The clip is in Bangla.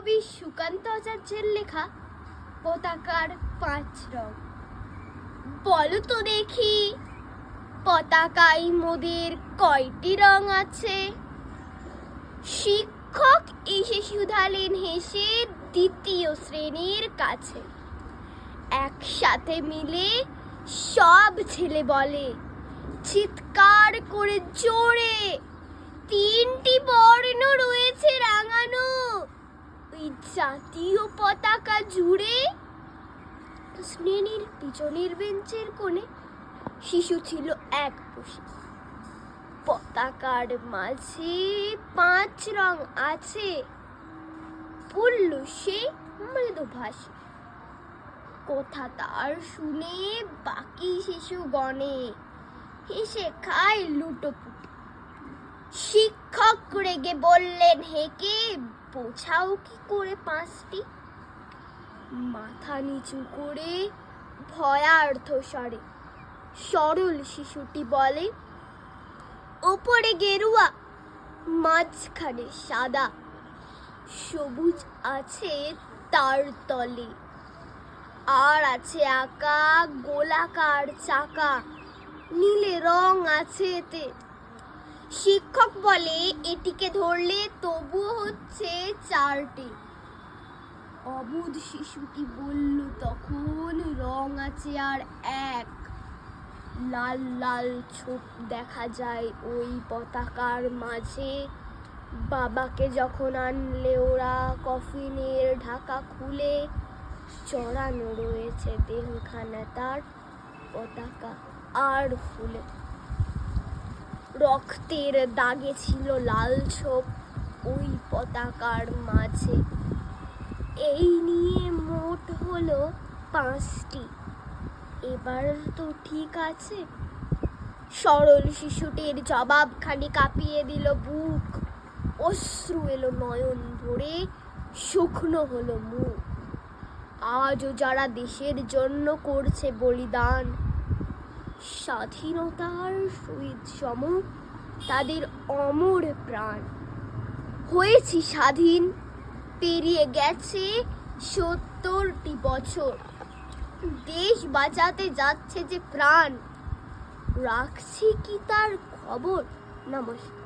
কবি সুকান্ত আচার্যের লেখা পতাকার 5 রং। বলো তো দেখি, পতাকায় মোদের কয়টি রং আছে? শিক্ষক এসে শুধালেন হেসে দ্বিতীয় শ্রেণীর কাছে। একসাথে মিলে সব ছেলে বলে চিৎকার করে জোরে, 3টি বর্ণ রয়েছে রাঙানো ওই জাতীয় পতাকা জুড়ে। শ্রেণীর পিছনের বেঞ্চের কোণে শিশু ছিল এক বসে। পতাকার মাঝে 5 রং আছে, বলল সে মৃদুভাষী। কথা তার শুনে বাকি শিশু গণে হেসে খায় লুটোপুটি। শিক্ষক রেগে বললেন হেঁকে, বোঝাও কি করে 5টি? মাথা নিচু করে ভয়ার্থ স্বরে সরল শিশুটি বলে, ওপরে গেরুয়া, মাঝখানে সাদা, সবুজ আছে তার তলে, আর আছে আঁকা গোলাকার চাকা, নীলে রং আছে এতে। শিক্ষক বলে এটিকে ধরলে তবুও হচ্ছে 4টি। অবুধ শিশুটি বলল তখন, রং আছে আর এক। লাল লাল ছোপ দেখা যায় ওই পতাকার মাঝে। বাবাকে যখন আনলে ওরা কফিনের ঢাকা খুলে, চড়ানো রয়েছে দেহখানা তার পতাকা আর ফুলে। রক্তের দাগে ছিল লাল ছোপ ওই পতাকার মাঝে। এই নিয়ে মোট হলো 5টি। এবার তো ঠিক আছে? সরল শিশুটির জবাবখানি কাঁপিয়ে দিল বুক। অশ্রু এলো নয়ন ভরে, শুকনো হলো মুখ। আজও যারা দেশের জন্য করছে বলিদান, স্বাধীনতার শহীদ সম তাদের অমর প্রাণ। হয়েছি স্বাধীন, পেরিয়ে গেছে 70টি বছর। দেশ বাঁচাতে যাচ্ছে যে প্রাণ, রাখছি কি তার খবর? নমস্কার।